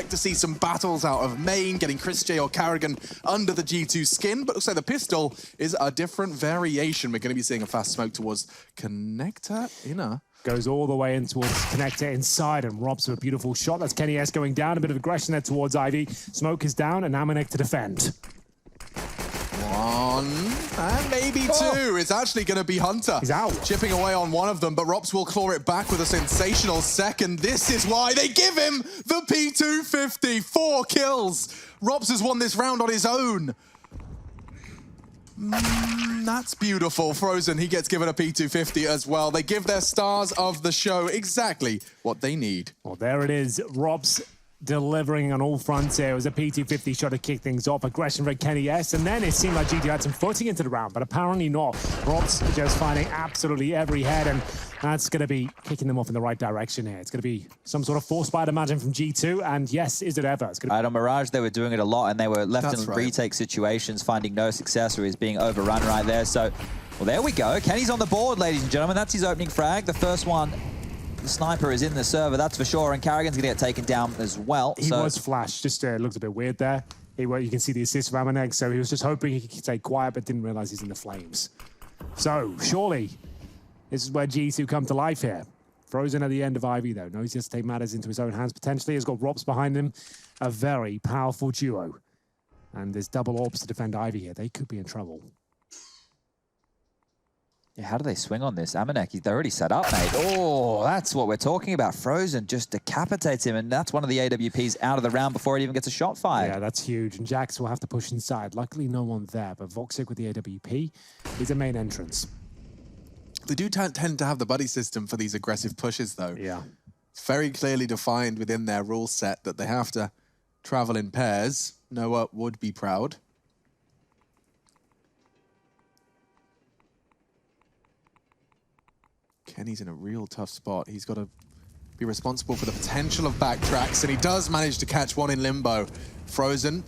expect to see some battles out of main, getting Chris J or Carrigan under the G2 skin, but looks like the pistol is a different variation. We're going to be seeing a fast smoke towards Connector inner. Goes all the way in towards Connector inside and robs with a beautiful shot. That's Kenny S going down. A bit of aggression there towards Ivy. Smoke is down and Amanek to defend. One, and maybe two. It's actually going to be Hunter. He's out. Chipping away on one of them, but Rops will claw it back with a sensational second. This is why they give him the P250. 4 kills. Rops has won this round on his own. That's beautiful. Frozen, he gets given a P250 as well. They give their stars of the show exactly what they need. Well, there it is. Robs delivering on all fronts here. It was a P250 shot to kick things off. Aggression for Kenny S. And then it seemed like G2 had some footing into the round, but apparently not. Robs just finding absolutely every head, and that's going to be kicking them off in the right direction here. It's going to be some sort of force fight, imagine, from G2. And yes, is it ever? It's going to on Mirage, they were doing it a lot, and they were left in retake situations, finding no success, or he's being overrun right there. So, well, there we go. Kenny's on the board, ladies and gentlemen. That's his opening frag. The first one. The sniper is in the server, that's for sure, and Carrigan's going to get taken down as well. He was flashed, just looked a bit weird there. You can see the assist from Amanek, so he was just hoping he could stay quiet, but didn't realize he's in the flames. So, surely, this is where G2 come to life here. Frozen at the end of Ivy, though. Knows he has to take matters into his own hands, potentially. He's got Rops behind him. A very powerful duo. And there's double orbs to defend Ivy here. They could be in trouble. Yeah, how do they swing on this? Amanek, they're already set up, mate. Oh, that's what we're talking about. Frozen just decapitates him, and that's one of the AWPs out of the round before it even gets a shot fired. Yeah, that's huge, and Jax will have to push inside. Luckily, no one there, but Woxi with the AWP is a main entrance. They do tend to have the buddy system for these aggressive pushes, though. Yeah. It's very clearly defined within their rule set that they have to travel in pairs. Noah would be proud. Kenny's in a real tough spot. He's got to be responsible for the potential of backtracks, and he does manage to catch one in limbo. Frozen,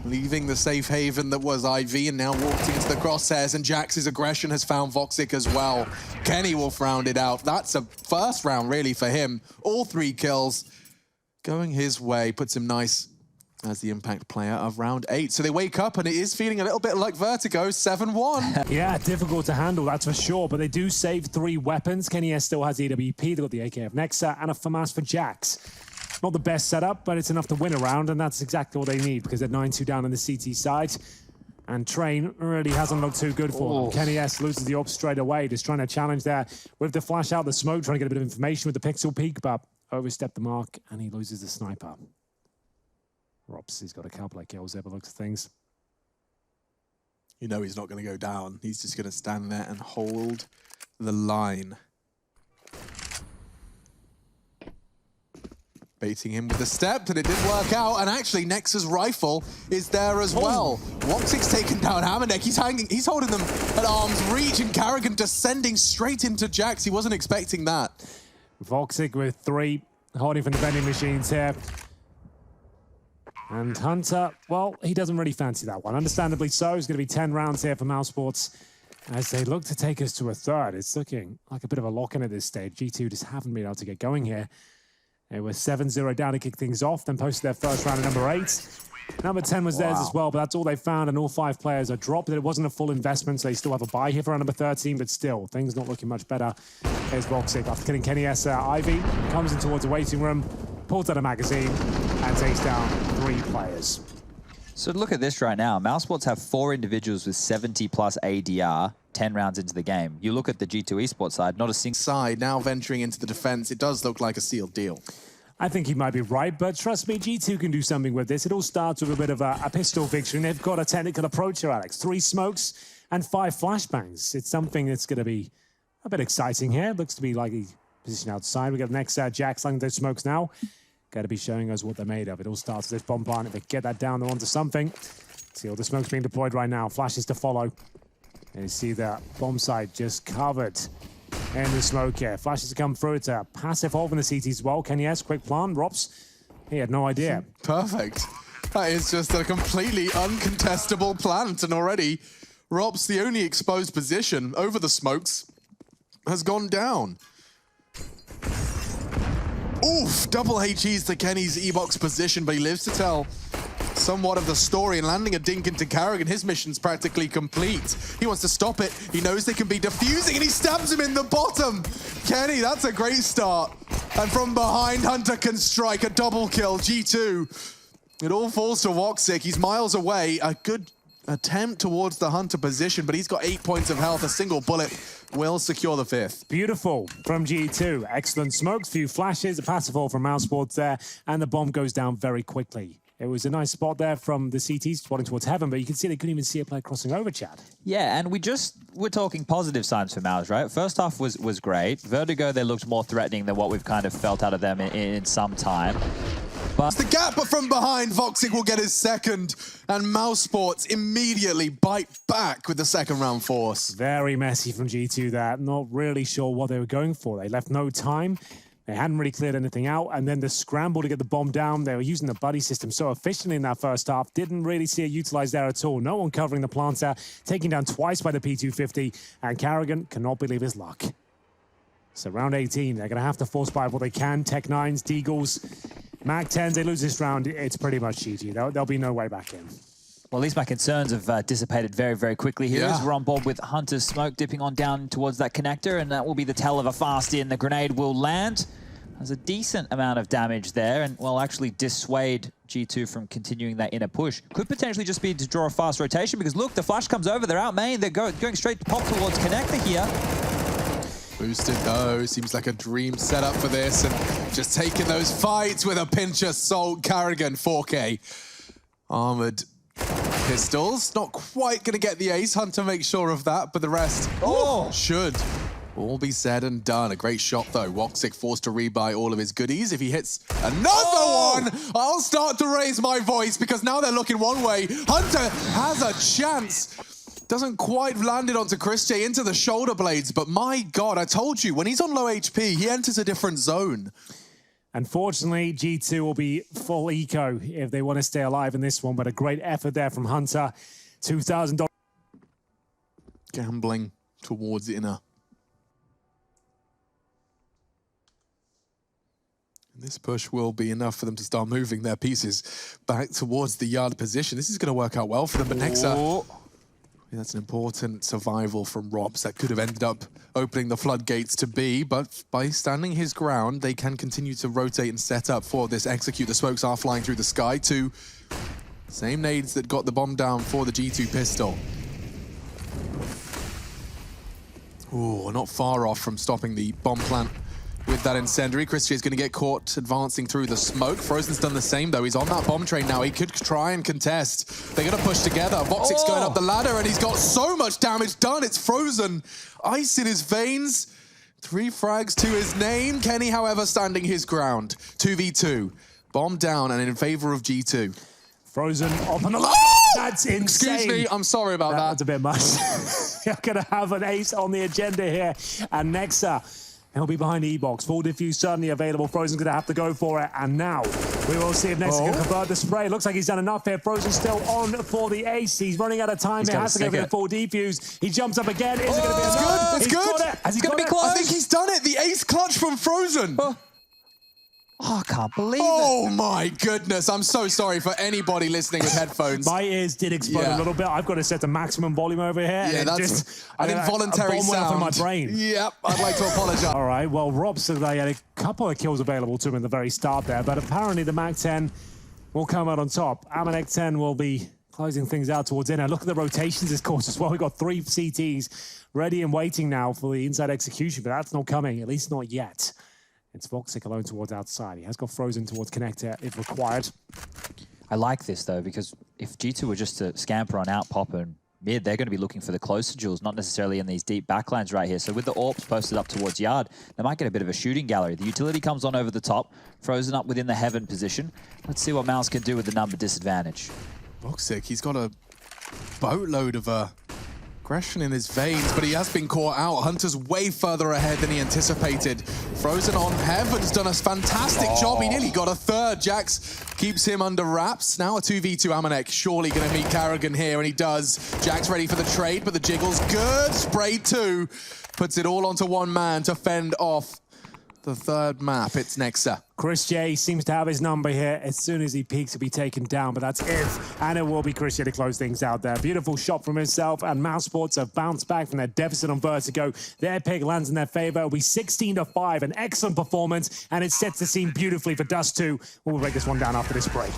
leaving the safe haven that was IV, and now walked into the crosshairs, and Jax's aggression has found Woxi as well. Kenny will round it out. That's a first round, really, for him. All 3 kills going his way. Puts him nice as the impact player of round 8. So they wake up, and it is feeling a little bit like Vertigo, 7-1. Yeah, difficult to handle, that's for sure, but they do save 3 weapons. Kenny S still has the AWP, they've got the AK of Nexa, and a FAMAS for Jax. Not the best setup, but it's enough to win a round, and that's exactly what they need, because they're 9-2 down on the CT side. And Train really hasn't looked too good for them. Kenny S loses the AWP straight away, just trying to challenge there with the flash out, the smoke, trying to get a bit of information with the pixel peek, but overstepped the mark, and he loses the sniper. Rops, he's got a couple of kills there, but looks at things. You know he's not going to go down. He's just going to stand there and hold the line. Baiting him with the step, and it didn't work out. And actually, Nexa's rifle is there as well. Woxi's taken down Amanek. He's holding them at arm's reach, and Carrigan descending straight into Jax. He wasn't expecting that. Woxi with 3, holding from the vending machines here. And Hunter, well, he doesn't really fancy that one. Understandably so. It's going to be 10 rounds here for Mouse Sports as they look to take us to a third. It's looking like a bit of a lock-in at this stage. G2 just haven't been able to get going here. They were 7-0 down to kick things off, then posted their first round at number 8. Number 10 was theirs as well, but that's all they found, and all 5 players are dropped. It wasn't a full investment, so they still have a buy here for number 13, but still, things not looking much better. Here's Woxi after killing Kenny S. Ivy comes in towards the waiting room, pulls out a magazine, and takes down 3 players. So look at this right now. Mousesports have 4 individuals with 70+ ADR, 10 rounds into the game. You look at the G2 esports side, not a single side now venturing into the defense. It does look like a sealed deal. I think he might be right, but trust me, G2 can do something with this. It all starts with a bit of a pistol victory, and they've got a technical approach here, Alex. 3 smokes and 5 flashbangs. It's something that's going to be a bit exciting here. Looks to be like he's positioned outside. We got the next Jax lining those smokes now. Got to be showing us what they're made of. It all starts with this bomb plant. If they get that down, they're onto something. See all the smoke's being deployed right now. Flashes to follow. And you see the bomb site just covered in the smoke here. Flashes to come through. It's a passive hold from the CT as well. Kenny S, quick plan. Rops, he had no idea. Perfect. That is just a completely uncontestable plant. And already, Rops, the only exposed position over the smokes, has gone down. Oof, double HEs to Kenny's E-Box position, but he lives to tell somewhat of the story, and landing a dink into Karrigan, his mission's practically complete. He wants to stop it. He knows they can be defusing, and he stabs him in the bottom. Kenny, that's a great start. And from behind, Hunter can strike a double kill. G2. It all falls to Woxi. He's miles away. A good attempt towards the Hunter position, but he's got 8 points of health. A single bullet will secure the 5th. Beautiful from G2. Excellent smokes, few flashes, a passive all from Mousesports there, and the bomb goes down very quickly. It was a nice spot there from the CTs spotting towards heaven, but you can see they couldn't even see a player crossing over, Chad. Yeah, and we're talking positive signs for Mouse, right? First half was great. Vertigo, they looked more threatening than what we've kind of felt out of them in some time. But it's the gap, but from behind, Woxi will get his second, and Mousesports immediately bite back with the second round force. Very messy from G2 there. Not really sure what they were going for. They left no time. They hadn't really cleared anything out, and then the scramble to get the bomb down. They were using the buddy system so efficiently in that first half. Didn't really see it utilized there at all. No one covering the plants there. Taken down twice by the P250, and Karrigan cannot believe his luck. So round 18, they're going to have to force buy what they can. Tech 9s, Deagles, Mag 10s. They lose this round, it's pretty much GG. There'll be no way back in. well, at least my concerns have dissipated very, very quickly here as we're on board with Hunter's smoke dipping on down towards that connector, and that will be the tell of a fast in. The grenade will land. There's a decent amount of damage there, and will actually dissuade G2 from continuing that inner push. Could potentially just be to draw a fast rotation, because look, the flash comes over, they're out main, they're going straight to pop towards connector here. Boosted though, seems like a dream setup for this, and just taking those fights with a pinch of salt. Karrigan, 4K. Armored pistols, not quite gonna get the ace. Hunter makes sure of that, but the rest should all be said and done. A great shot though. Woxi forced to rebuy all of his goodies. If he hits another one, I'll start to raise my voice, because now they're looking one way. Hunter has a chance. Doesn't quite land it onto Chris J into the shoulder blades, but my God, I told you, when he's on low HP, he enters a different zone. Unfortunately, G2 will be full eco if they want to stay alive in this one, but a great effort there from Hunter. $2,000. Gambling towards inner. This push will be enough for them to start moving their pieces back towards the yard position. This is going to work out well for them, but Nexa, that's an important survival from Robs. That could have ended up opening the floodgates to B, but by standing his ground, they can continue to rotate and set up for this execute. The smokes are flying through the sky to same nades that got the bomb down for the G2 pistol. Ooh, not far off from stopping the bomb plant with that incendiary. Chris J is going to get caught advancing through the smoke. Frozen's done the same though. He's on that bomb train now. He could try and contest. They're going to push together. Woxi's going up the ladder, and he's got so much damage done. It's Frozen. Ice in his veins. 3 frags to his name. Kenny, however, standing his ground. 2v2. Bomb down and in favor of G2. Frozen up on the ladder. That's insane. Excuse me, I'm sorry about that. That's a bit much. You're going to have an ace on the agenda here. And Nexa, he'll be behind E-Box. Full diffuse certainly available. Frozen's going to have to go for it. And now we will see if Nexa can convert the spray. Looks like he's done enough here. Frozen's still on for the ace. He's running out of time. He has to go for the full defuse. He jumps up again. Is it going to be enough? It's good. Has he got it? I think he's done it. The ace clutch from Frozen. Oh, I can't believe it. Oh my goodness. I'm so sorry for anybody listening with headphones. My ears did explode a little bit. I've got to set the maximum volume over here. Yeah, that's just an involuntary sound. sound. From my brain. Yep, I'd like to apologize. All right, well, Rob said they had a couple of kills available to him at the very start there, but apparently the Mag 10 will come out on top. Amanek 10 will be closing things out towards inner. Look at the rotations this course as well. We've got 3 CTs ready and waiting now for the inside execution, but that's not coming, at least not yet. It's Woxi alone towards outside. He has got Frozen towards connector if required. I like this though, because if G2 were just to scamper on out, pop and mid, they're going to be looking for the closer jewels, not necessarily in these deep backlands right here. So with the AWPs posted up towards yard, they might get a bit of a shooting gallery. The utility comes on over the top, Frozen up within the heaven position. Let's see what Mouse can do with the number disadvantage. Woxi, he's got a boatload of aggression in his veins, but he has been caught out. Hunter's way further ahead than he anticipated. Frozen on Heaven's done a fantastic job. He nearly got a third. Jax keeps him under wraps. Now a 2v2 Amanek. Surely going to meet Karrigan here, and he does. Jax ready for the trade, but the jiggle's good. Spray 2. Puts it all onto one man to fend off the third map. It's Nexa. Chris J seems to have his number here. As soon as he peaks, he'll be taken down, but that's if. And it will be Chris J to close things out there. Beautiful shot from himself, and Mouse Sports have bounced back from their deficit on Vertigo. Their pick lands in their favor. It'll be 16-5, an excellent performance, and it sets the scene beautifully for Dust 2. We'll break this one down after this break.